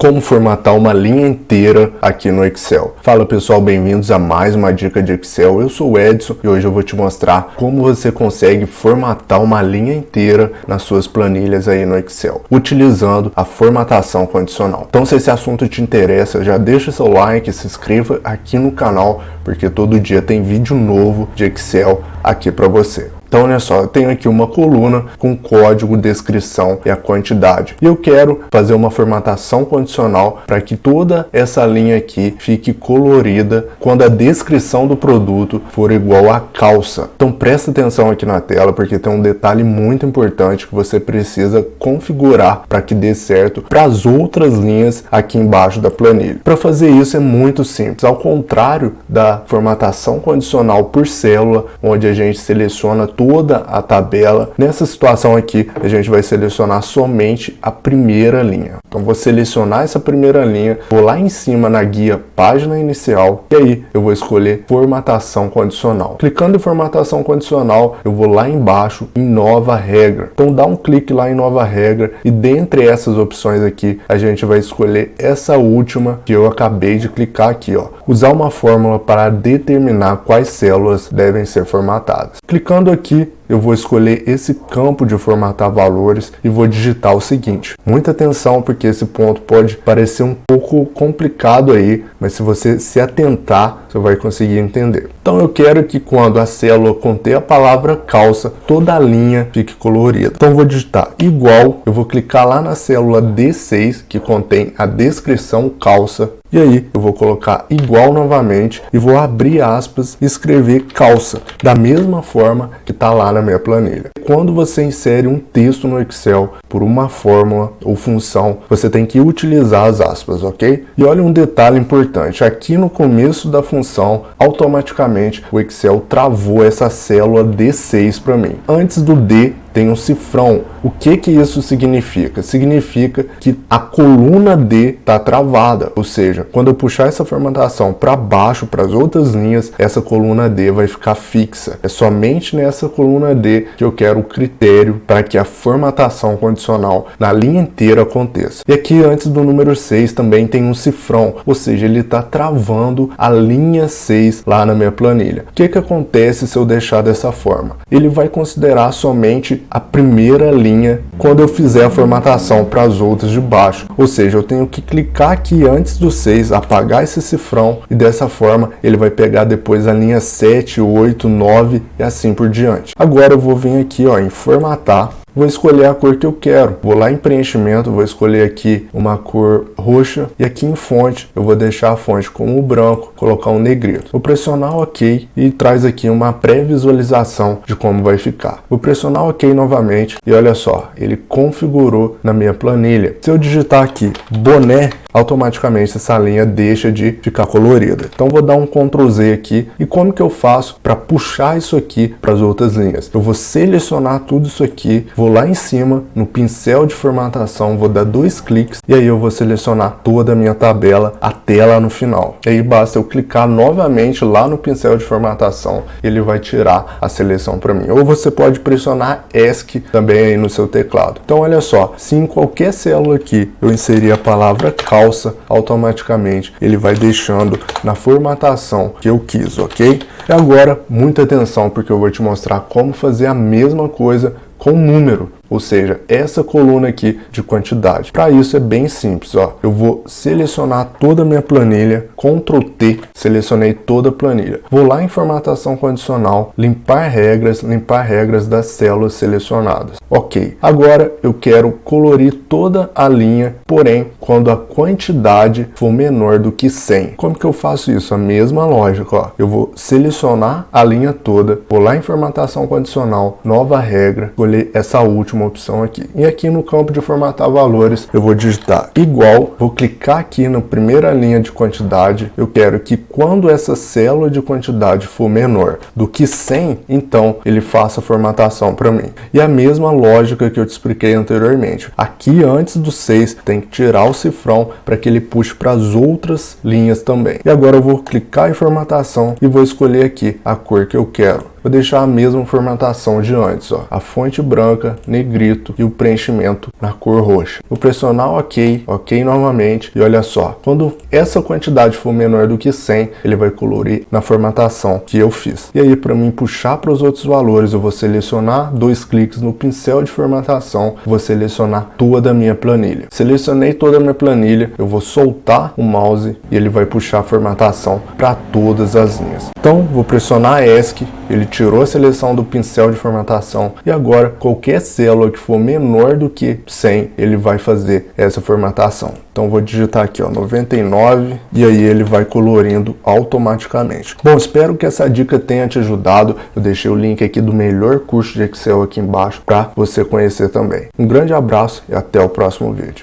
como formatar uma linha inteira aqui no Excel. Fala pessoal, bem-vindos a mais uma dica de Excel. Eu sou o Edson e hoje eu vou te mostrar como você consegue formatar uma linha inteira nas suas planilhas aí no Excel, utilizando a formatação condicional. Então, se esse assunto te interessa, já deixa seu like, se inscreva aqui no canal, porque todo dia tem vídeo novo de Excel aqui para você. Então, olha só, eu tenho aqui uma coluna com código, descrição e a quantidade. E eu quero fazer uma formatação condicional para que toda essa linha aqui fique colorida quando a descrição do produto for igual à calça. Então, presta atenção aqui na tela, porque tem um detalhe muito importante que você precisa configurar para que dê certo para as outras linhas aqui embaixo da planilha. Para fazer isso é muito simples. Ao contrário da formatação condicional por célula, onde a gente seleciona toda a tabela, nessa situação aqui a gente vai selecionar somente a primeira linha. Então vou selecionar essa primeira linha, vou lá em cima na guia página inicial e aí eu vou escolher formatação condicional. Clicando em formatação condicional, eu vou lá embaixo em nova regra. Então dá um clique lá em nova regra e dentre essas opções aqui a gente vai escolher essa última que eu acabei de clicar aqui, ó. Usar uma fórmula para determinar quais células devem ser formatadas. Clicando aqui, eu vou escolher esse campo de formatar valores e vou digitar o seguinte. Muita atenção, porque esse ponto pode parecer um pouco complicado aí, mas se você se atentar, você vai conseguir entender. Então eu quero que quando a célula conter a palavra calça, toda a linha fique colorida. Então eu vou digitar igual, eu vou clicar lá na célula D6, que contém a descrição calça, e aí eu vou colocar igual novamente e vou abrir aspas e escrever calça, da mesma forma que está lá na minha planilha. Quando você insere um texto no Excel por uma fórmula ou função, você tem que utilizar as aspas, ok? E olha um detalhe importante, aqui no começo da função, automaticamente o Excel travou essa célula D6 para mim. Antes do D, tem um cifrão. O que isso significa? Significa que a coluna D está travada, ou seja, quando eu puxar essa formatação para baixo, para as outras linhas, essa coluna D vai ficar fixa. É somente nessa coluna D que eu quero o critério para que a formatação condicional na linha inteira aconteça. E aqui antes do número 6 também tem um cifrão, ou seja, ele está travando a linha 6 lá na minha planilha. O que acontece se eu deixar dessa forma? Ele vai considerar somente a primeira linha quando eu fizer a formatação para as outras de baixo. Ou seja, eu tenho que clicar aqui antes do 6, apagar esse cifrão e dessa forma ele vai pegar depois a linha 7, 8, 9 e assim por diante. Agora eu vou vir aqui ó, em formatar. Vou escolher a cor que eu quero. Vou lá em preenchimento, vou escolher aqui uma cor roxa e aqui em fonte eu vou deixar a fonte como branco, colocar um negrito. Vou pressionar OK e traz aqui uma pré-visualização de como vai ficar. Vou pressionar OK novamente e olha só, ele configurou na minha planilha. Se eu digitar aqui boné, automaticamente essa linha deixa de ficar colorida. Então vou dar um Ctrl Z aqui e como que eu faço para puxar isso aqui para as outras linhas? Eu vou selecionar tudo isso aqui, vou lá em cima no pincel de formatação, vou dar 2 cliques e aí eu vou selecionar toda a minha tabela até lá no final. E aí basta eu clicar novamente lá no pincel de formatação, ele vai tirar a seleção para mim. Ou você pode pressionar ESC também aí no seu teclado. Então olha só, se em qualquer célula aqui eu inserir a palavra calça, automaticamente ele vai deixando na formatação que eu quis, ok? E agora, muita atenção, porque eu vou te mostrar como fazer a mesma coisa com número, ou seja, essa coluna aqui de quantidade. Para isso é bem simples, ó. Eu vou selecionar toda a minha planilha, Ctrl T, selecionei toda a planilha. Vou lá em formatação condicional, limpar regras das células selecionadas. Ok, agora eu quero colorir toda a linha, porém, quando a quantidade for menor do que 100. Como que eu faço isso? A mesma lógica, ó. Eu vou selecionar a linha toda, vou lá em formatação condicional, nova regra, escolher essa última opção aqui. E aqui no campo de formatar valores, eu vou digitar igual, vou clicar aqui na primeira linha de quantidade. Eu quero que quando essa célula de quantidade for menor do que 100, então ele faça a formatação para mim. E a mesma lógica que eu te expliquei anteriormente. Aqui antes do 6 tem que tirar o cifrão para que ele puxe para as outras linhas também. E agora eu vou clicar em formatação e vou escolher aqui a cor que eu quero. vou deixar a mesma formatação de antes, ó. A fonte branca, negrito e o preenchimento na cor roxa. Vou pressionar OK, OK novamente e olha só, quando essa quantidade for menor do que 100, ele vai colorir na formatação que eu fiz. E aí, para mim puxar para os outros valores, eu vou selecionar 2 cliques no pincel de formatação, vou selecionar toda a minha planilha. Selecionei toda a minha planilha, eu vou soltar o mouse e ele vai puxar a formatação para todas as linhas. Então, vou pressionar ESC, ele tirou a seleção do pincel de formatação e agora qualquer célula que for menor do que 100, ele vai fazer essa formatação. Então vou digitar aqui, ó, 99 e aí ele vai colorindo automaticamente. Bom, espero que essa dica tenha te ajudado. Eu deixei o link aqui do melhor curso de Excel aqui embaixo para você conhecer também. Um grande abraço e até o próximo vídeo.